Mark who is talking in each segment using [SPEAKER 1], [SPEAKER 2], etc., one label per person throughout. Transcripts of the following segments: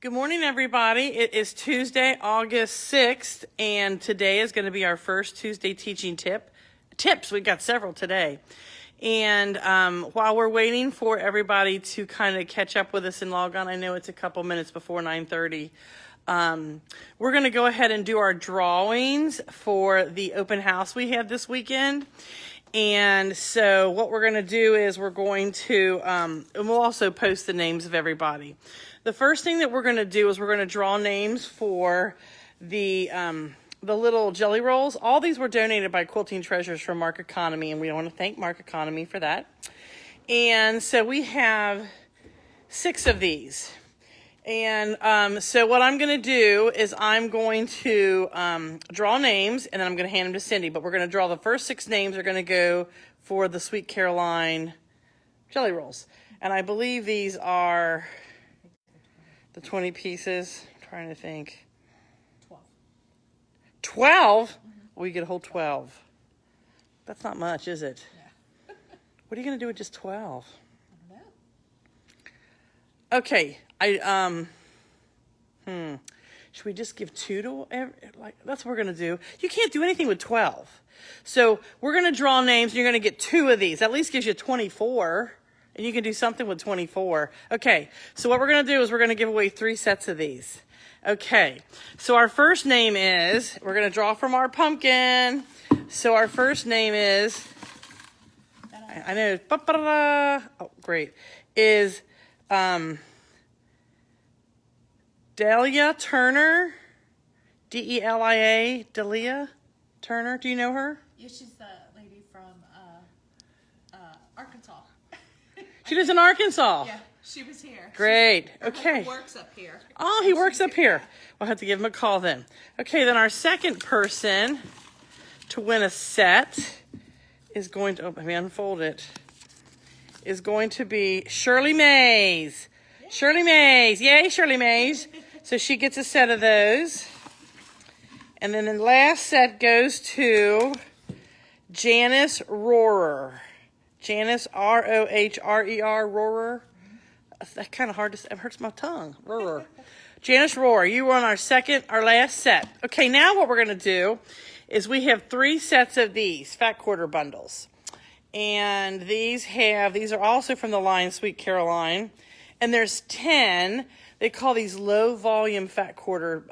[SPEAKER 1] Good morning, everybody. It is Tuesday, August 6th, and today is going to be our first Tuesday teaching tips. We've got several today. And while we're waiting for everybody to kind of catch up with us and log on, I know it's a couple minutes before 9:30. We're going to go ahead and do our drawings for the open house we had this weekend. And so what we're going to do is we're going to, and we'll also post the names of everybody. The first thing that we're going to do is we're going to draw names for the little jelly rolls. All these were donated by Quilting Treasures from Mark Economy, and we want to thank Mark Economy for that. And so we have 6 of these. And so what I'm going to do is I'm going to draw names, and then I'm going to hand them to Cindy. But we're going to draw the first 6 names are going to go for the Sweet Caroline jelly rolls. And I believe these are the 20 pieces. I'm trying to think. 12? Mm-hmm. Well, you get a whole 12. That's not much, is it? Yeah. What are you going to do with just 12? I don't know. Okay. Should we just give 2 to that's what we're going to do. You can't do anything with 12. So we're going to draw names, and you're going to get 2 of these. At least gives you 24. And you can do something with 24. Okay, so what we're going to do is we're going to give away 3 sets of these. Okay, so our first name is, we're going to draw from our pumpkin. So our first name is, I know, oh, great, is Delia Turner, D-E-L-I-A, Delia Turner. Do you know her?
[SPEAKER 2] Yeah, she's the lady from Arkansas.
[SPEAKER 1] She lives in Arkansas.
[SPEAKER 2] Yeah, she was here.
[SPEAKER 1] Great. Okay.
[SPEAKER 2] He works up here.
[SPEAKER 1] Oh, he works up here. We'll have to give him a call then. Okay, then our second person to win a set is going to, let me unfold it, is going to be Shirley Mays. Yay. Shirley Mays. Yay, Shirley Mays. So she gets a set of those. And then the last set goes to Janice Rohrer. Janice, R-O-H-R-E-R, Rohrer. That's kind of hard to say. It hurts my tongue. Rohrer. Janice Rohrer, you were on our last set. Okay, now what we're going to do is we have 3 sets of these fat quarter bundles. And these are also from the line Sweet Caroline. And there's 10. They call these low volume fat quarter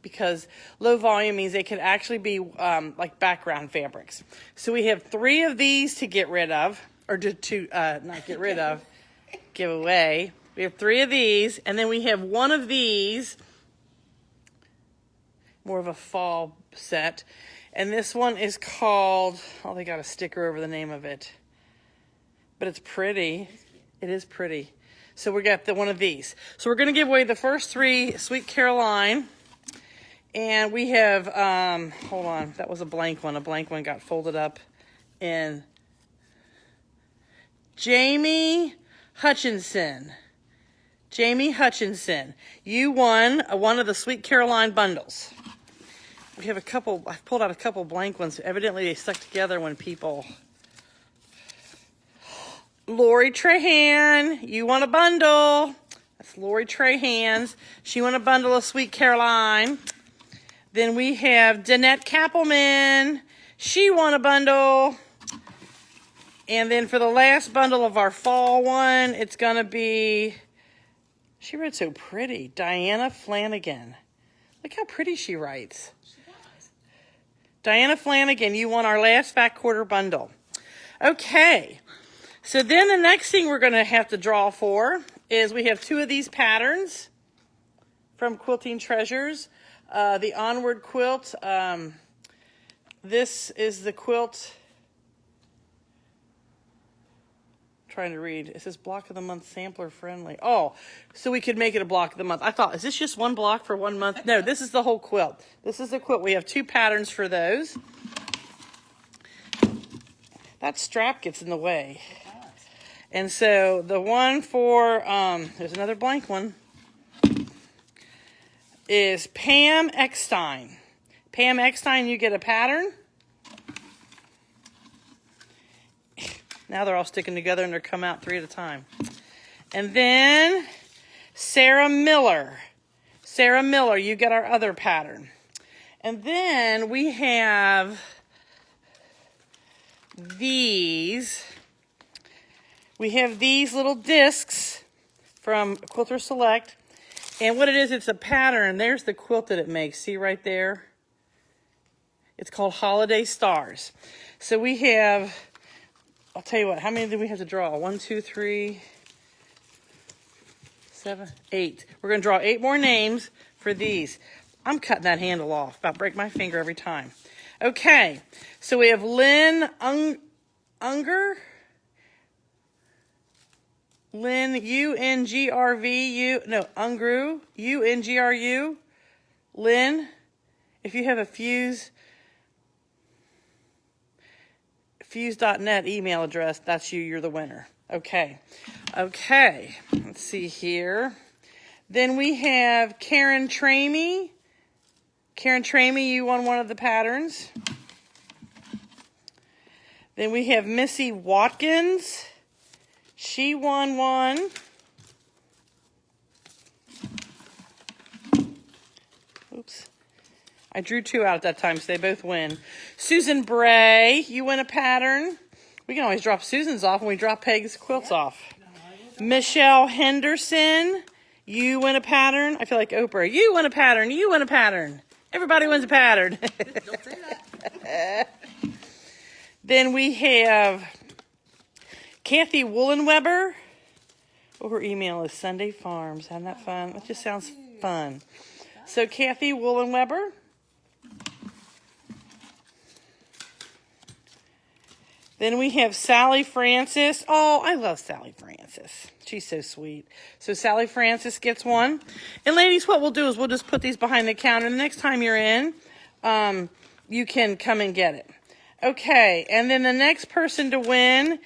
[SPEAKER 1] because low volume means they can actually be like background fabrics. So we have 3 of these to get rid of, or to not get rid of, give away. We have 3 of these, and then we have 1 of these, more of a fall set. And this one is called, oh, they got a sticker over the name of it. But it's pretty. It is pretty. So we got one of these. So we're going to give away the first 3 Sweet Caroline. And we have, hold on, that was a blank one. A blank one got folded up in Jamie Hutchinson. Jamie Hutchinson, you won one of the Sweet Caroline bundles. We have a couple, I've pulled out a couple blank ones. Evidently they stuck together when people... Lori Trahan, you won a bundle. That's Lori Trahan's. She won a bundle of Sweet Caroline. Then we have Danette Kappelman. She won a bundle. And then for the last bundle of our fall one, it's going to be, she wrote so pretty, Diana Flanagan. Look how pretty she writes. She does. Diana Flanagan, you won our last fat quarter bundle. Okay. So then the next thing we're going to have to draw for is we have 2 of these patterns from Quilting Treasures. The Onward quilt. This is the quilt. I'm trying to read. It says block of the month sampler friendly. Oh, so we could make it a block of the month. I thought, is this just one block for 1 month? No, this is the whole quilt. This is the quilt. We have 2 patterns for those. That strap gets in the way. And so the one for, there's another blank one, is Pam Eckstein. Pam Eckstein, you get a pattern. Now they're all sticking together and they're come out 3 at a time. And then Sarah Miller. Sarah Miller, you get our other pattern. And then we have these. We have these little discs from Quilter Select. And what it is, it's a pattern. There's the quilt that it makes. See right there? It's called Holiday Stars. So we have, I'll tell you what, how many do we have to draw? 1, 2, 3, 7, 8. We're going to draw 8 more names for these. I'm cutting that handle off. About break my finger every time. Okay, so we have Lynn Unger. Lynn, U-N-G-R-V-U. No, Ungru, U-N-G-R-U. Lynn, if you have a fuse.net email address, that's you. You're the winner. Okay. Okay. Let's see here. Then we have Karen Tramey. Karen Tramey, you won one of the patterns. Then we have Missy Watkins. She won one. Oops. I drew 2 out at that time, so they both win. Susan Bray, you win a pattern. We can always drop Susan's off when we drop Peg's quilts off. Michelle Henderson, you win a pattern. I feel like Oprah. You win a pattern. You win a pattern. Everybody wins a pattern.
[SPEAKER 2] Don't say that.
[SPEAKER 1] Then we have Kathy Woolenweber. Oh, her email is Sunday Farms. Isn't that fun? That just sounds fun. So Kathy Woolenweber. Then we have Sally Francis. Oh, I love Sally Francis. She's so sweet. So Sally Francis gets one. And ladies, what we'll do is we'll just put these behind the counter. The next time you're in, you can come and get it. Okay, and then the next person to win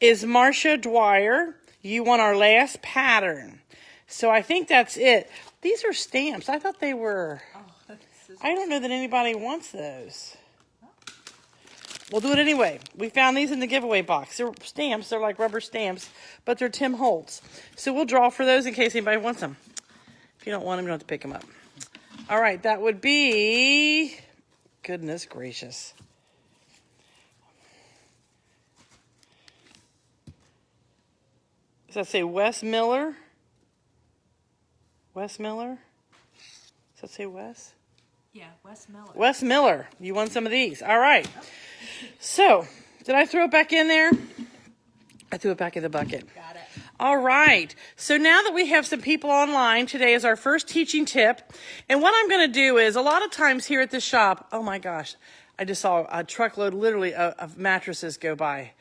[SPEAKER 1] is Marcia Dwyer. You won our last pattern. So I think that's it. These are stamps. I thought they were... I don't know that anybody wants those. We'll do it anyway. We found these in the giveaway box. They're stamps. They're like rubber stamps, but they're Tim Holtz. So we'll draw for those in case anybody wants them. If you don't want them, you don't have to pick them up. All right, that would be... Goodness gracious. Does that say Wes Miller? Wes Miller? Does that say Wes?
[SPEAKER 2] Yeah, Wes Miller.
[SPEAKER 1] Wes Miller. You won some of these. All right. So, did I throw it back in there? I threw it back in the bucket.
[SPEAKER 2] Got it.
[SPEAKER 1] All right. So now that we have some people online, today is our first teaching tip. And what I'm going to do is, a lot of times here at the shop, oh my gosh, I just saw a truckload literally of mattresses go by.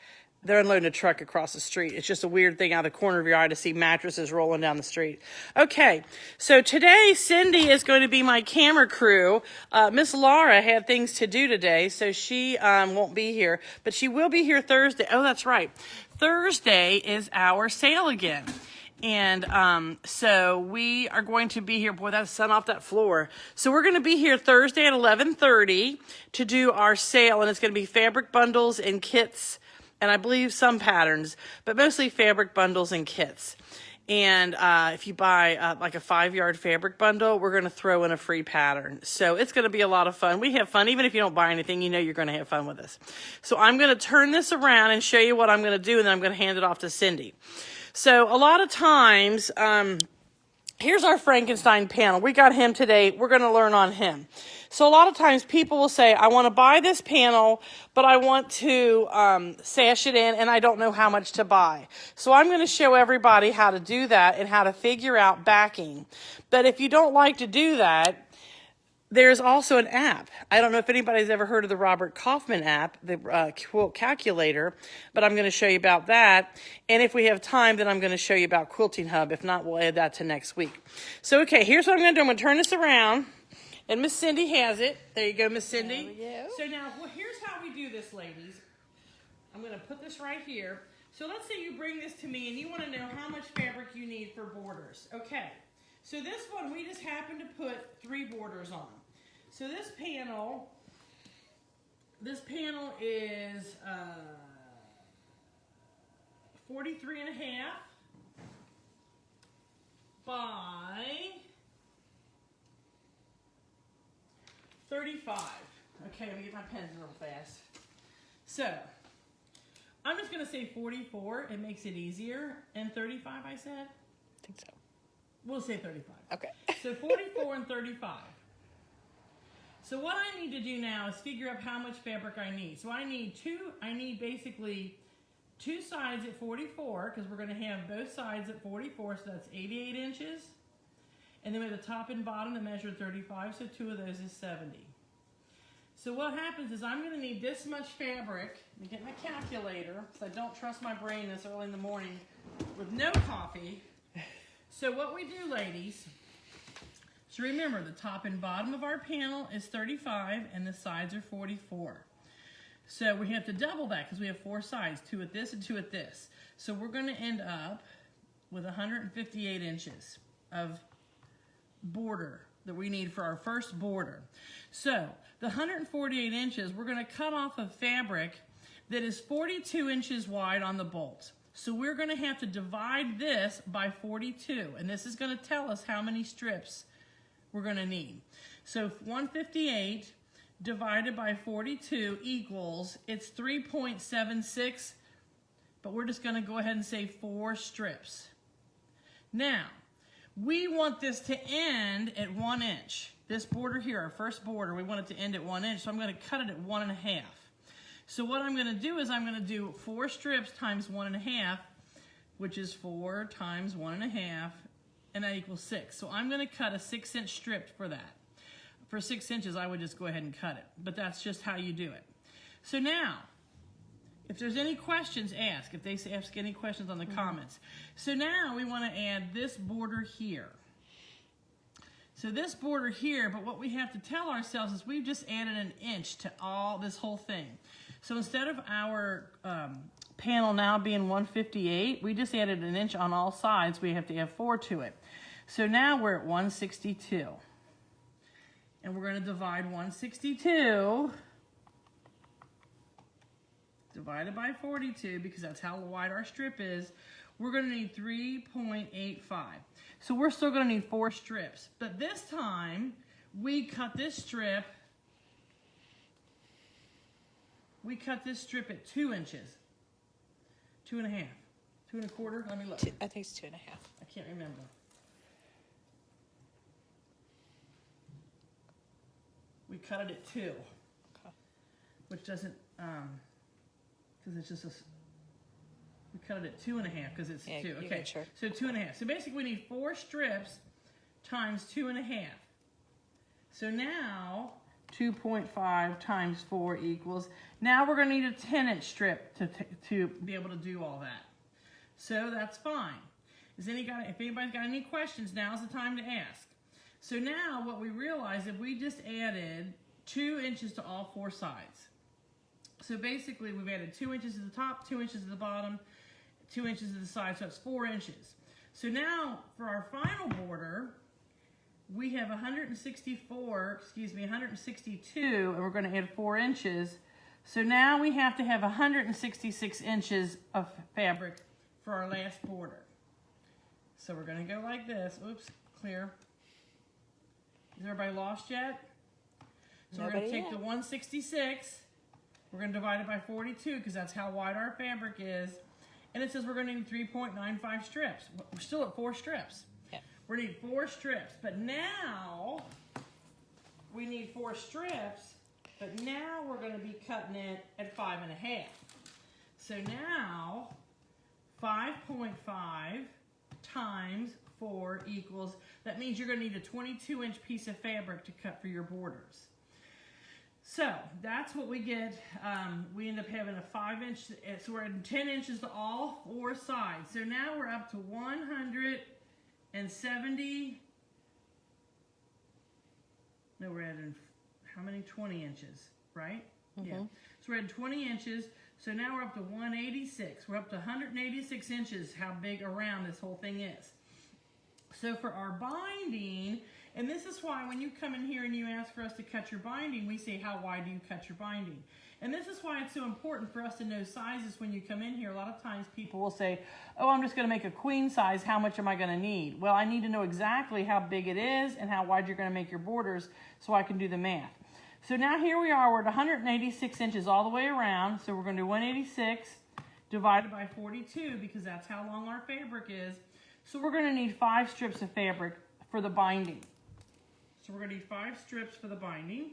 [SPEAKER 1] They're unloading a truck across the street. It's just a weird thing out of the corner of your eye to see mattresses rolling down the street. Okay, so today Cindy is going to be my camera crew. Miss Laura had things to do today, so she won't be here. But she will be here Thursday. Oh, that's right. Thursday is our sale again. And so we are going to be here. Boy, that's sun off that floor. So we're going to be here Thursday at 11:30 to do our sale. And it's going to be fabric bundles and kits. And I believe some patterns, but mostly fabric bundles and kits. And if you buy like a 5-yard fabric bundle, we're going to throw in a free pattern. So it's going to be a lot of fun. We have fun. Even if you don't buy anything, you know you're going to have fun with us. So I'm going to turn this around and show you what I'm going to do, and then I'm going to hand it off to Cindy. So a lot of times, here's our Frankenstein panel. We got him today. We're going to learn on him. So a lot of times people will say, I want to buy this panel, but I want to sash it in, and I don't know how much to buy. So I'm going to show everybody how to do that and how to figure out backing. But if you don't like to do that, there's also an app. I don't know if anybody's ever heard of the Robert Kaufman app, the quilt calculator, but I'm going to show you about that. And if we have time, then I'm going to show you about Quilting Hub. If not, we'll add that to next week. So, okay, here's what I'm going to do. I'm going to turn this around. And Miss Cindy has it. There you go, Miss Cindy.
[SPEAKER 2] There we go.
[SPEAKER 1] So now, well, here's how we do this, ladies. I'm going to put this right here. So let's say you bring this to me and you want to know how much fabric you need for borders. Okay. So this one, we just happen to put 3 borders on. So this panel is 43.5 by 35. Okay, let me get my pens real fast. So, I'm just going to say 44. It makes it easier. And 35, I said?
[SPEAKER 3] I think so.
[SPEAKER 1] We'll say 35.
[SPEAKER 3] Okay.
[SPEAKER 1] So 44 and 35. So what I need to do now is figure out how much fabric I need. So I need basically two sides at 44, because we're going to have both sides at 44, so that's 88 inches. And then we have the top and bottom to measure 35, so two of those is 70. So what happens is I'm going to need this much fabric. Let me get my calculator, because I don't trust my brain this early in the morning with no coffee. So what we do, ladies, so remember the top and bottom of our panel is 35 and the sides are 44. So we have to double that because we have four sides, two at this and two at this. So we're going to end up with 158 inches of border that we need for our first border. So the 148 inches, we're going to cut off of fabric that is 42 inches wide on the bolt. So we're going to have to divide this by 42, and this is going to tell us how many strips we're going to need. So 158 divided by 42 equals, it's 3.76, but we're just going to go ahead and say 4 strips. Now, we want this to end at 1 inch. This border here, our first border, we want it to end at 1 inch, so I'm going to cut it at 1.5. So what I'm going to do is I'm going to do 4 strips times 1.5, which is 4 times 1.5, and that equals 6. So I'm going to cut a 6-inch strip for that. For 6 inches, I would just go ahead and cut it, but that's just how you do it. So now, if there's any questions, ask. If they ask any questions on the comments. So now we want to add this border here. So this border here, but what we have to tell ourselves is we've just added an inch to this whole thing. So instead of our panel now being 158, we just added an inch on all sides. We have to add 4 to it. So now we're at 162. And we're going to divide 162 divided by 42, because that's how wide our strip is. We're going to need 3.85. So we're still going to need 4 strips. But this time, we cut this strip. We cut this strip at 2 inches. 2.5. 2.25. Let me look.
[SPEAKER 3] I think it's 2.5.
[SPEAKER 1] I can't remember. We cut it at 2.
[SPEAKER 3] Okay.
[SPEAKER 1] Which doesn't, because it's just we cut it at 2.5 because it's 2. Okay,
[SPEAKER 3] sure.
[SPEAKER 1] So 2.5. So basically we need 4 strips times 2.5. So now 2.5 times 4 equals, now we're going to need a 10-inch strip to be able to do all that. So that's fine. If anybody's got any questions, now's the time to ask. So now what we realize is we just added 2 inches to all 4 sides. So basically we've added 2 inches at the top, 2 inches at the bottom, 2 inches at the side, so that's 4 inches. So now for our final border, we have 162, and we're going to add 4 inches. So now we have to have 166 inches of fabric for our last border. So we're going to go like this. Oops, clear. Is everybody lost yet? So we're going to take the 166, we're going to divide it by 42 because that's how wide our fabric is. And it says we're going to need 3.95 strips. We're still at 4 strips.
[SPEAKER 3] Yeah.
[SPEAKER 1] We need 4 strips, but now we need 4 strips, but now we're going to be cutting it at 5.5. So now 5.5 times 4 equals, that means you're going to need a 22-inch piece of fabric to cut for your borders. So that's what we get. We end up having a 5-inch, so we're adding 10 inches to all 4 sides. So now we're up to 170, no, we're adding, how many? 20 inches, right? Mm-hmm. Yeah. So we're adding 20 inches. So now we're up to 186. We're up to 186 inches how big around this whole thing is. So for our binding, and this is why when you come in here and you ask for us to cut your binding, we say, how wide do you cut your binding? And this is why it's so important for us to know sizes when you come in here. A lot of times people will say, oh, I'm just going to make a queen size. How much am I going to need? Well, I need to know exactly how big it is and how wide you're going to make your borders so I can do the math. So now here we are, we're at 186 inches all the way around. So we're going to do 186 divided by 42 because that's how long our fabric is. So we're going to need 5 strips of fabric for the binding. So we're going to need 5 strips for the binding.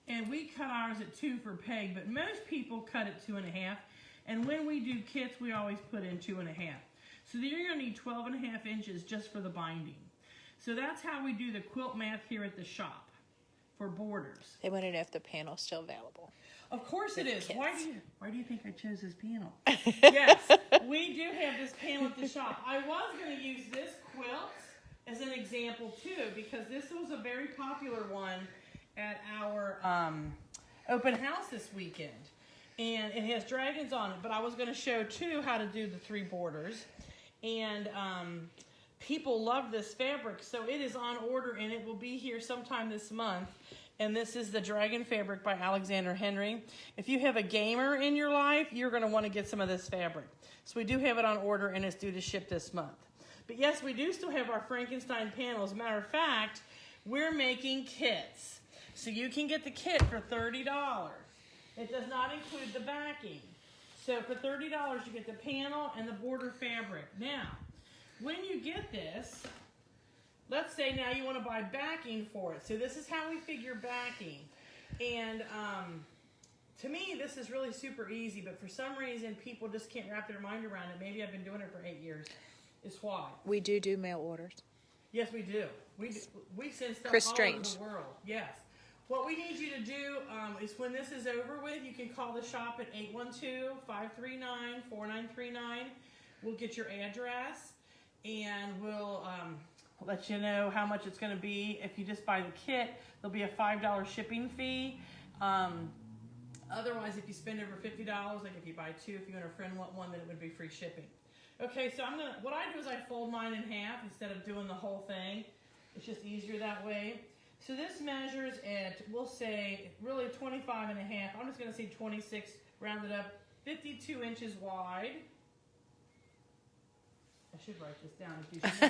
[SPEAKER 1] And we cut ours at 2 for peg, but most people cut at 2.5. And when we do kits, we always put in 2.5. So then you're going to need 12.5 inches just for the binding. So that's how we do the quilt math here at the shop for borders.
[SPEAKER 3] They want to know if the panel's still available.
[SPEAKER 1] Of course it is.
[SPEAKER 3] Kits.
[SPEAKER 1] Why do you think I chose this panel? Yes, we do have this panel at the shop. I was going to use this quilt as an example too, because this was a very popular one at our open house this weekend. And it has dragons on it, but I was going to show too how to do the 3 borders. And people love this fabric, so it is on order and it will be here sometime this month. And this is the Dragon Fabric by Alexander Henry. If you have a gamer in your life, you're going to want to get some of this fabric. So we do have it on order and it's due to ship this month. But yes, we do still have our Frankenstein panel. As a matter of fact, we're making kits. So you can get the kit for $30. It does not include the backing. So for $30, you get the panel and the border fabric. Now, when you get this, let's say now you want to buy backing for it. So this is how we figure backing. And to me, this is really super easy, but for some reason, people just can't wrap their mind around it. Maybe I've been doing it for 8 years. It's why.
[SPEAKER 3] We do mail orders.
[SPEAKER 1] Yes, we do. We send stuff
[SPEAKER 3] Chris
[SPEAKER 1] all
[SPEAKER 3] Strange.
[SPEAKER 1] over the world. Yes. What we need you to do is when this is over with, you can call the shop at 812-539-4939. We'll get your address and we'll let you know how much it's going to be. If you just buy the kit, there'll be a $5 shipping fee. Otherwise, if you spend over $50, like if you buy 2, if you and a friend want one, then it would be free shipping. Okay, so what I do is I fold mine in half instead of doing the whole thing. It's just easier that way. So this measures at, we'll say, really 25 and a half. I'm just going to say 26, rounded up, 52 inches wide. I should write this down if you should know.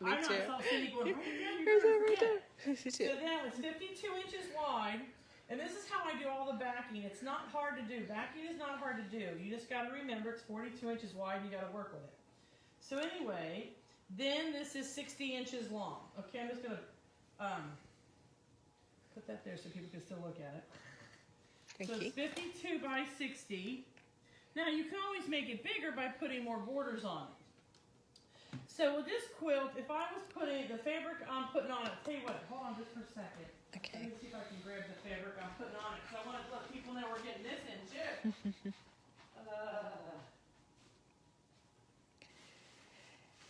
[SPEAKER 3] Me
[SPEAKER 1] I'm
[SPEAKER 3] too.
[SPEAKER 1] not self-thinking going, write it down,
[SPEAKER 3] Here's
[SPEAKER 1] you're
[SPEAKER 3] it
[SPEAKER 1] going to
[SPEAKER 3] right
[SPEAKER 1] forget.
[SPEAKER 3] there.
[SPEAKER 1] So now it's 52 inches wide, and this is how I do all the backing. It's not hard to do. Backing is not hard to do. You just got to remember it's 42 inches wide, and you got to work with it. So anyway, then this is 60 inches long. Okay, I'm just going to put that there so people can still look at it. So it's 52 by 60. Now you can always make it bigger by putting more borders on it. So with this quilt, if I was putting the fabric I'm putting on it, tell you what, hold on just for a second.
[SPEAKER 3] Okay.
[SPEAKER 1] Let me see if I can grab the fabric I'm putting on it, because I want to let people know we're getting this in too.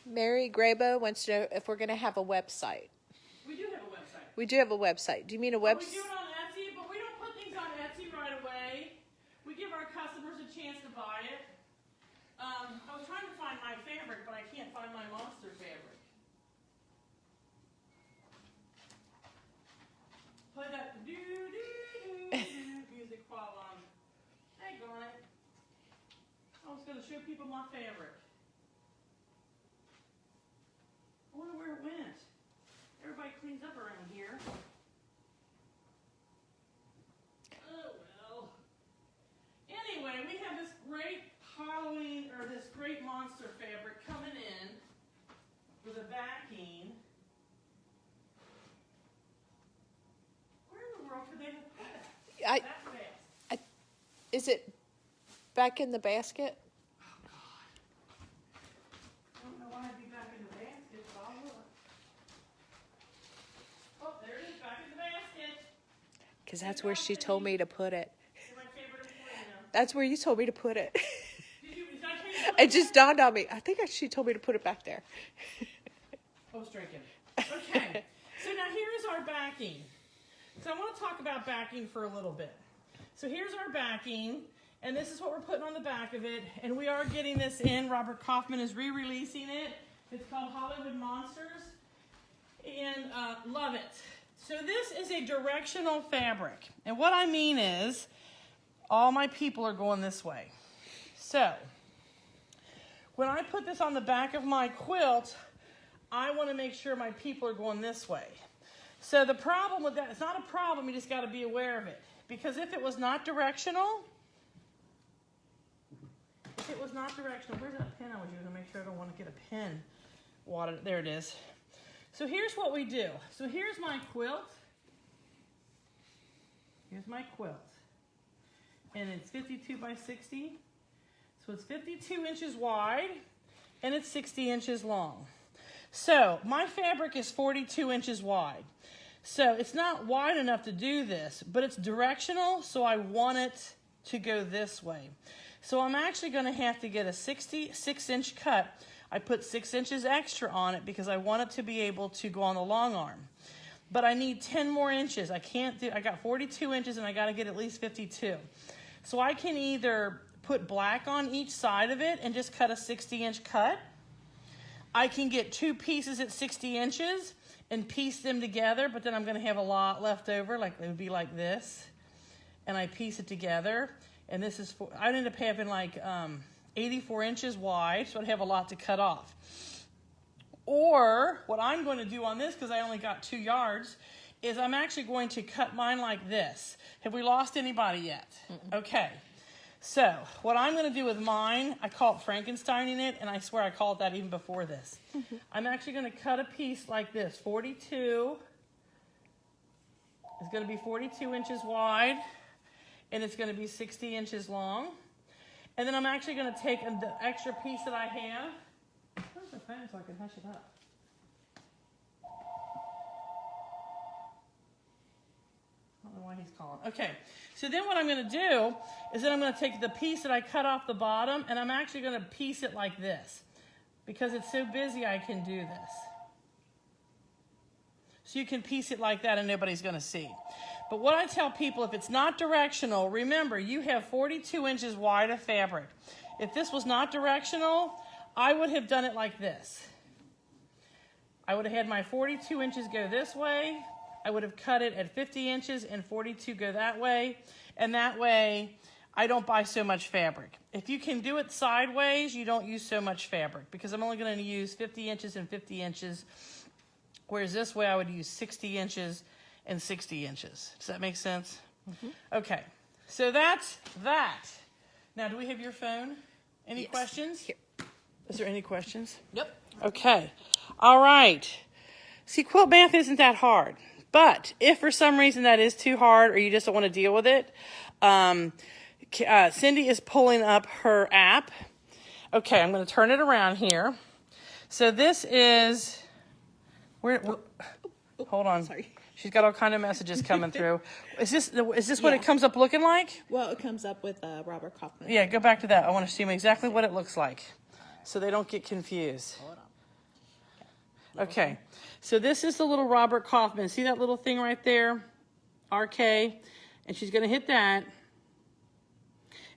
[SPEAKER 3] Mary Grabo wants to know if we're going to have a website.
[SPEAKER 1] We do have a website.
[SPEAKER 3] We do have a website. Do you mean a
[SPEAKER 1] We do
[SPEAKER 3] website?
[SPEAKER 1] it on Etsy, but we don't put things on Etsy right away. We give our customers a chance to buy it. I was trying to find my fabric, but I can't find my monster fabric. Play that music while hang on it. I was going to show people my fabric. I wonder where it went. Everybody cleans up around here. Oh well. Anyway, we have this great Halloween, or this great monster fabric coming in with a backing. Where in the world could they have put it? That fast.
[SPEAKER 3] Is it back in the basket?
[SPEAKER 1] I don't know why I'd be back in the basket, but I'll look. Oh, there it is, back in the basket.
[SPEAKER 3] Because that's where she told me to put it.
[SPEAKER 1] You're my favorite employee now.
[SPEAKER 3] That's where you told me to put it.
[SPEAKER 1] Did I tell you
[SPEAKER 3] It just dawned on me. I think she told me to put it back there.
[SPEAKER 1] I was drinking. Okay, so now here's our backing. So I want to talk about backing for a little bit. So here's our backing, and this is what we're putting on the back of it. And we are getting this in. Robert Kaufman is re-releasing it. It's called Hollywood Monsters, and love it. So this is a directional fabric, and what I mean is all my people are going this way. So when I put this on the back of my quilt, I want to make sure my people are going this way. So the problem with that, it's not a problem, you just got to be aware of it. Because if it was not directional, where's that pen I was using to make sure I don't want to get a pen water? There it is. So here's what we do. So here's my quilt. And it's 52 by 60. So it's 52 inches wide and it's 60 inches long. So my fabric is 42 inches wide. So it's not wide enough to do this, but it's directional, so I want it to go this way. So I'm actually going to have to get a 66-inch cut. I put 6 inches extra on it because I want it to be able to go on the long arm. But I need 10 more inches. I got 42 inches and I got to get at least 52. So I can either put black on each side of it and just cut a 60-inch cut. I can get 2 pieces at 60 inches and piece them together, but then I'm going to have a lot left over, like it would be like this. And I piece it together, and this is I'd end up having like 84 inches wide, so I'd have a lot to cut off. Or what I'm going to do on this, because I only got 2 yards, is I'm actually going to cut mine like this. Have we lost anybody yet? Mm-mm. Okay. So what I'm going to do with mine, I call it Frankensteining it, and I swear I called that even before this. Mm-hmm. I'm actually going to cut a piece like this. 42 is going to be 42 inches wide, and it's going to be 60 inches long. And then I'm actually going to take the extra piece that I have. Where's the phone so I can hush it up? I don't know why he's calling. Okay, so then what I'm going to do is then I'm going to take the piece that I cut off the bottom, and I'm actually going to piece it like this. Because it's so busy, I can do this. So you can piece it like that and nobody's going to see. But what I tell people, if it's not directional, remember, you have 42 inches wide of fabric. If this was not directional, I would have done it like this. I would have had my 42 inches go this way. I would have cut it at 50 inches and 42 go that way. And that way, I don't buy so much fabric. If you can do it sideways, you don't use so much fabric because I'm only going to use 50 inches and 50 inches. Whereas this way, I would use 60 inches and 60 inches. Does that make sense? Mm-hmm. Okay, so that's that. Now, do we have your phone? Any questions?
[SPEAKER 3] Here.
[SPEAKER 1] Is there any questions?
[SPEAKER 3] Nope.
[SPEAKER 1] Okay. All right. See, quilt math isn't that hard. But if for some reason that is too hard or you just don't want to deal with it, Cindy is pulling up her app. Okay, I'm going to turn it around here. So this is... hold on.
[SPEAKER 3] Sorry.
[SPEAKER 1] She's got all kind of messages coming through. Is this what it comes up looking like?
[SPEAKER 4] Well, it comes up with Robert Kaufman.
[SPEAKER 1] Yeah, go back to that. I want to see exactly what it looks like so they don't get confused.
[SPEAKER 3] Hold on.
[SPEAKER 1] Okay, so this is the little Robert Kaufman. See that little thing right there? RK. And she's going to hit that.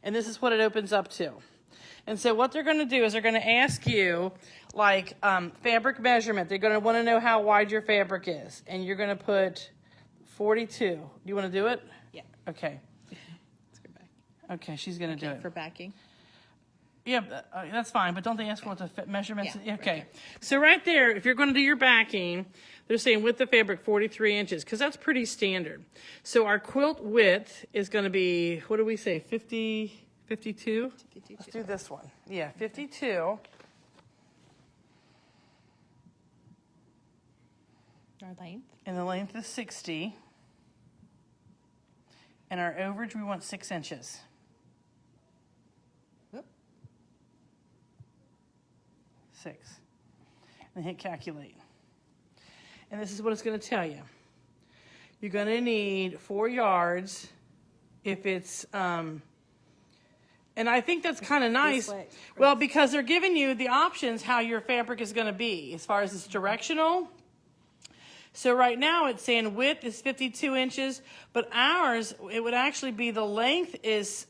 [SPEAKER 1] And this is what it opens up to. And so what they're going to do is they're going to ask you, like, fabric measurement. They're going to want to know how wide your fabric is. And you're going to put 42. Do you want to do it?
[SPEAKER 4] Yeah.
[SPEAKER 1] Okay.
[SPEAKER 4] Let's go back.
[SPEAKER 1] Okay, she's going to do it.
[SPEAKER 4] For backing.
[SPEAKER 1] Yeah, that's fine, but don't they ask what the measurements?
[SPEAKER 4] Yeah,
[SPEAKER 1] Okay.
[SPEAKER 4] right.
[SPEAKER 1] So right there, if you're going to do your backing, they're saying width of fabric 43 inches, because that's pretty standard. So our quilt width is going to be, what do we say, 52?
[SPEAKER 4] 52.
[SPEAKER 1] Let's do this one. Yeah, 52.
[SPEAKER 4] Our length.
[SPEAKER 1] And the length is 60. And our overage, we want 6 inches.
[SPEAKER 4] Whoop.
[SPEAKER 1] 6. And hit calculate. And this is what it's going to tell you. You're going to need 4 yards if it's, and I think that's kind of nice.
[SPEAKER 4] way.
[SPEAKER 1] Well, because they're giving you the options how your fabric is going to be as far as it's directional. So right now it's saying width is 52 inches, but ours, it would actually be the length is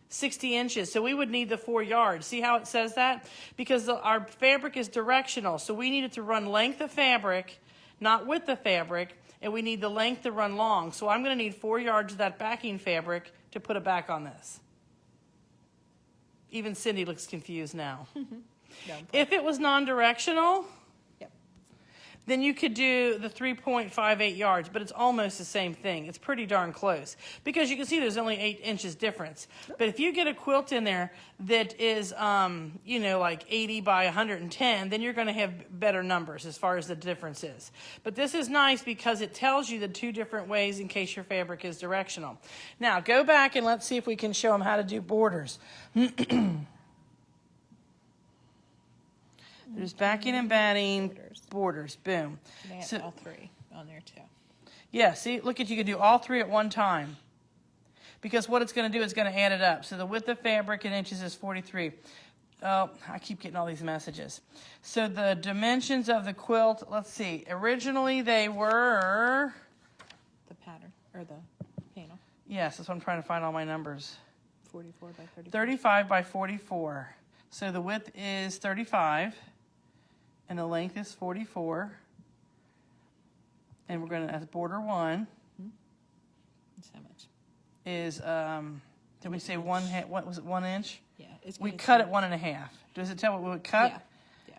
[SPEAKER 1] 60 inches. So we would need the 4 yards. See how it says that? Because our fabric is directional. So we needed to run length of fabric, not width of fabric, and we need the length to run long. So I'm going to need 4 yards of that backing fabric to put it back on this. Even Cindy looks confused now.
[SPEAKER 4] No.
[SPEAKER 1] If it was non-directional,
[SPEAKER 4] Yep.
[SPEAKER 1] then you could do the 3.58 yards, but it's almost the same thing. It's pretty darn close because you can see there's only 8 inches difference. But if you get a quilt in there that is, like 80 by 110, then you're going to have better numbers as far as the difference is. But this is nice because it tells you the 2 different ways in case your fabric is directional. Now go back and let's see if we can show them how to do borders. There's backing and batting, borders, boom.
[SPEAKER 3] And add
[SPEAKER 1] So,
[SPEAKER 3] all 3 on there too.
[SPEAKER 1] yeah, see, look at, you can do all 3 at one time. Because what it's going to do is going to add it up. So the width of fabric in inches is 43. Oh, I keep getting all these messages. So the dimensions of the quilt, let's see. Originally they were,
[SPEAKER 3] The pattern, or the panel.
[SPEAKER 1] yes, that's what I'm trying to find all my numbers.
[SPEAKER 3] 44 by 34.
[SPEAKER 1] 35 by 44. So the width is 35. And the length is 44. And we're going to, as border 1,
[SPEAKER 3] That's how much?
[SPEAKER 1] is, did we say what was it, 1 inch?
[SPEAKER 3] Yeah. It's
[SPEAKER 1] We
[SPEAKER 3] gonna
[SPEAKER 1] cut
[SPEAKER 3] say-
[SPEAKER 1] it 1.5. Does it tell what we would cut?
[SPEAKER 3] Yeah. Yeah.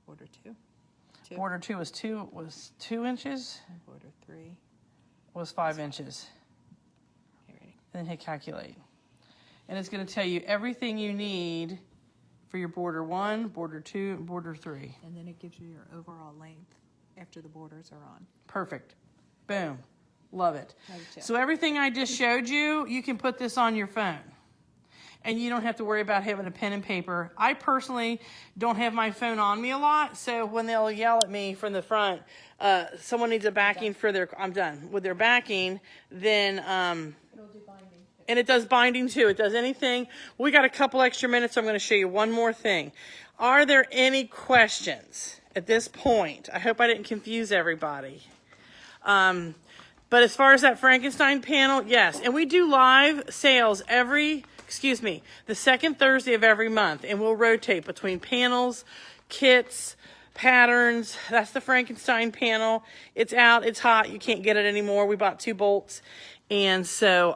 [SPEAKER 3] Border 2.
[SPEAKER 1] Border 2 was 2 inches,
[SPEAKER 3] And border 3.
[SPEAKER 1] was 5 inches.
[SPEAKER 3] Okay, ready?
[SPEAKER 1] And then hit calculate. And it's going to tell you everything you need for your border 1, border 2, and border 3.
[SPEAKER 3] And then it gives you your overall length after the borders are on.
[SPEAKER 1] Perfect. Boom. Love it.
[SPEAKER 3] I do too.
[SPEAKER 1] So everything I just showed you, you can put this on your phone. And you don't have to worry about having a pen and paper. I personally don't have my phone on me a lot, so when they'll yell at me from the front, someone needs a backing for their, I'm done, with their backing, then, and it does binding too. It does anything. We got a couple extra minutes, so I'm going to show you one more thing. Are there any questions at this point? I hope I didn't confuse everybody. But as far as that Frankenstein panel, yes. And we do live sales the second Thursday of every month. And we'll rotate between panels, kits, patterns. That's the Frankenstein panel. It's out. It's hot. You can't get it anymore. We bought 2 bolts. And so,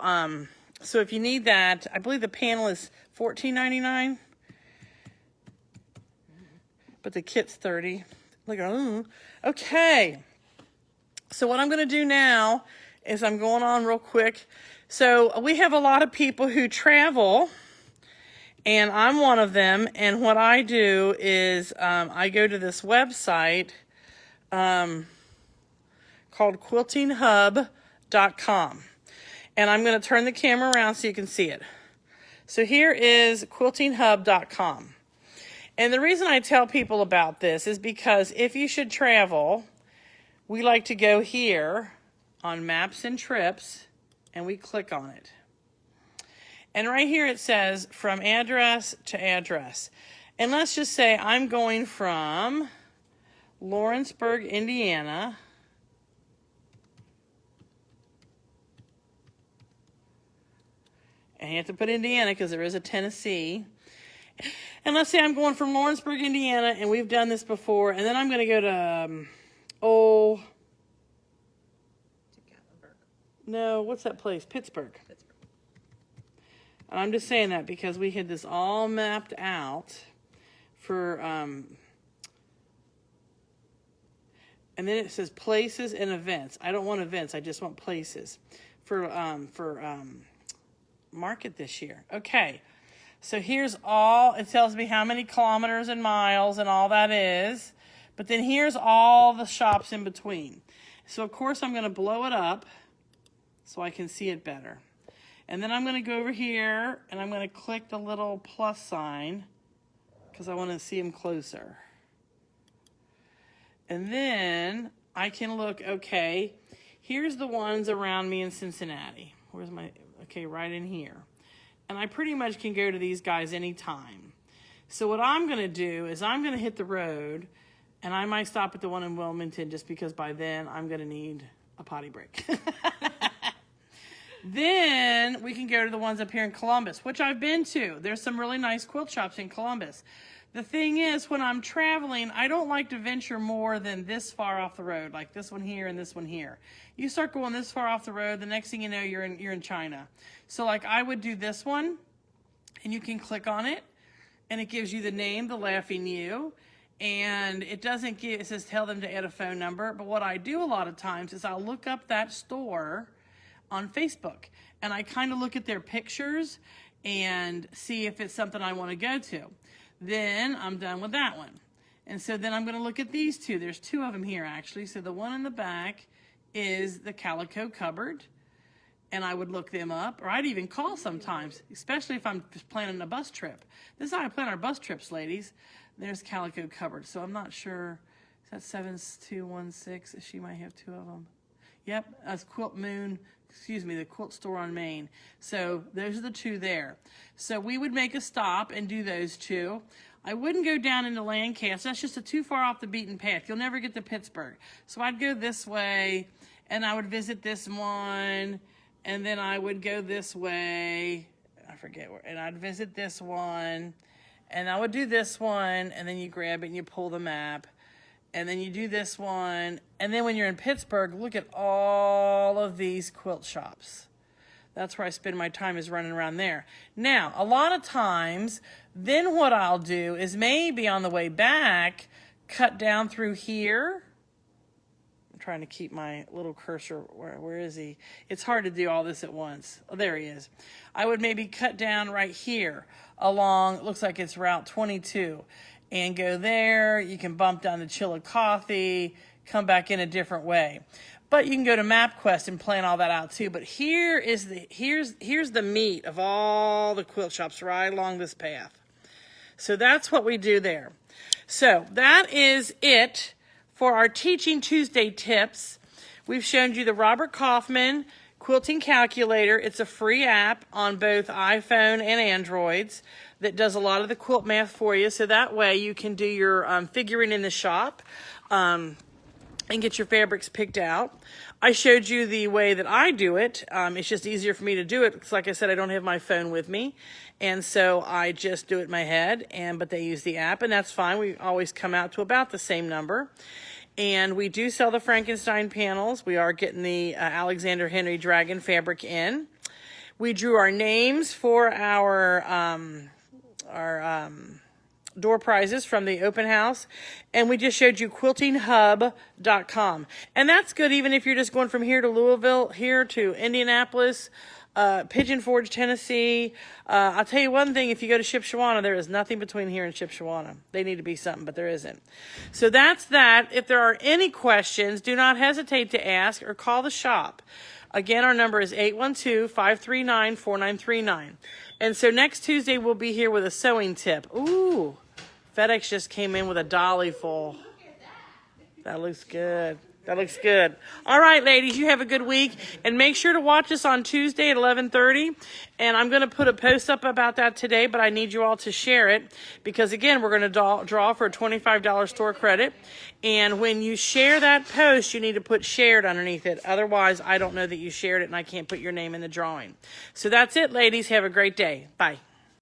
[SPEAKER 1] so if you need that, I believe the panel is $14.99. But the kit's $30. Look, okay. So what I'm going to do now is I'm going on real quick. So we have a lot of people who travel, and I'm one of them. And what I do is I go to this website called quiltinghub.com. And I'm going to turn the camera around so you can see it. So here is quiltinghub.com. And the reason I tell people about this is because if you should travel, we like to go here on maps and trips, and we click on it. And right here it says from address to address. And let's just say I'm going from Lawrenceburg, Indiana, and you have to put Indiana because there is a Tennessee. And let's say I'm going from Lawrenceburg, Indiana, and we've done this before, and then I'm going to go to what's that place? Pittsburgh. And I'm just saying that because we had this all mapped out for, and then it says places and events. I don't want events. I just want places for market this year. Okay. So here's all, it tells me how many kilometers and miles and all that is. But then here's all the shops in between. So of course I'm going to blow it up so I can see it better. And then I'm going to go over here and I'm going to click the little plus sign because I want to see them closer. And then I can look, okay, here's the ones around me in Cincinnati. Where's my, okay, right in here. And I pretty much can go to these guys anytime. So what I'm going to do is I'm going to hit the road, and I might stop at the one in Wilmington just because by then I'm going to need a potty break. Then we can go to the ones up here in Columbus, which I've been to. There's some really nice quilt shops in Columbus. The thing is, when I'm traveling, I don't like to venture more than this far off the road, like this one here and this one here. You start going this far off the road, the next thing you know, you're in China. So like I would do this one, and you can click on it, and it gives you the name, the Laughing U, and it doesn't give, it says tell them to add a phone number. But what I do a lot of times is I'll look up that store on Facebook, and I kind of look at their pictures and see if it's something I want to go to. Then I'm done with that one. And so then I'm going to look at these two. There's two of them here, actually. So the one in the back is the Calico Cupboard, and I would look them up, or I'd even call sometimes, especially if I'm planning a bus trip. This is how I plan our bus trips, ladies. There's Calico Cupboard. So I'm not sure. Is that 7216? She might have two of them. Yep, that's Quilt Moon, the quilt store on Main. So those are the two there. So we would make a stop and do those two. I wouldn't go down into Lancaster. That's just too far off the beaten path. You'll never get to Pittsburgh. So I'd go this way, and I would visit this one, and then I would go this way. I forget where. And I'd visit this one, and I would do this one, and then you grab it and you pull the map. And then you do this one. And then when you're in Pittsburgh, look at all of these quilt shops. That's where I spend my time, is running around there. Now, a lot of times, then what I'll do is maybe on the way back, cut down through here. I'm trying to keep my little cursor. Where is he? It's hard to do all this at once. Oh, there he is. I would maybe cut down right here along, it looks like it's Route 22. And go there. You can bump down to Chillicothe, come back in a different way. But you can go to MapQuest and plan all that out too. But here's the meat of all the quilt shops right along this path. So that's what we do there. So that is it for our Teaching Tuesday tips. We've shown you the Robert Kaufman Quilting Calculator. It's a free app on both iPhone and Androids that does a lot of the quilt math for you. So that way you can do your figuring in the shop and get your fabrics picked out. I showed you the way that I do it. It's just easier for me to do it because, like I said, I don't have my phone with me. And so I just do it in my head, but they use the app, and that's fine. We always come out to about the same number. And we do sell the Frankenstein panels. We are getting the Alexander Henry Dragon fabric in. We drew our names for our door prizes from the open house, and we just showed you quiltinghub.com, and that's good even if you're just going from here to Louisville, here to Indianapolis, Pigeon Forge, Tennessee. I'll tell you one thing, if you go to Shipshewana, there is nothing between here and Shipshewana. They need to be something, but there isn't. So that's that. If there are any questions, do not hesitate to ask or call the shop. Again, our number is 812-539-4939. And so next Tuesday, we'll be here with a sewing tip. Ooh, FedEx just came in with a dolly full. That looks good. That looks good. All right, ladies, you have a good week. And make sure to watch us on Tuesday at 11:30. And I'm going to put a post up about that today, but I need you all to share it. Because, again, we're going to draw for a $25 store credit. And when you share that post, you need to put shared underneath it. Otherwise, I don't know that you shared it, and I can't put your name in the drawing. So that's it, ladies. Have a great day. Bye.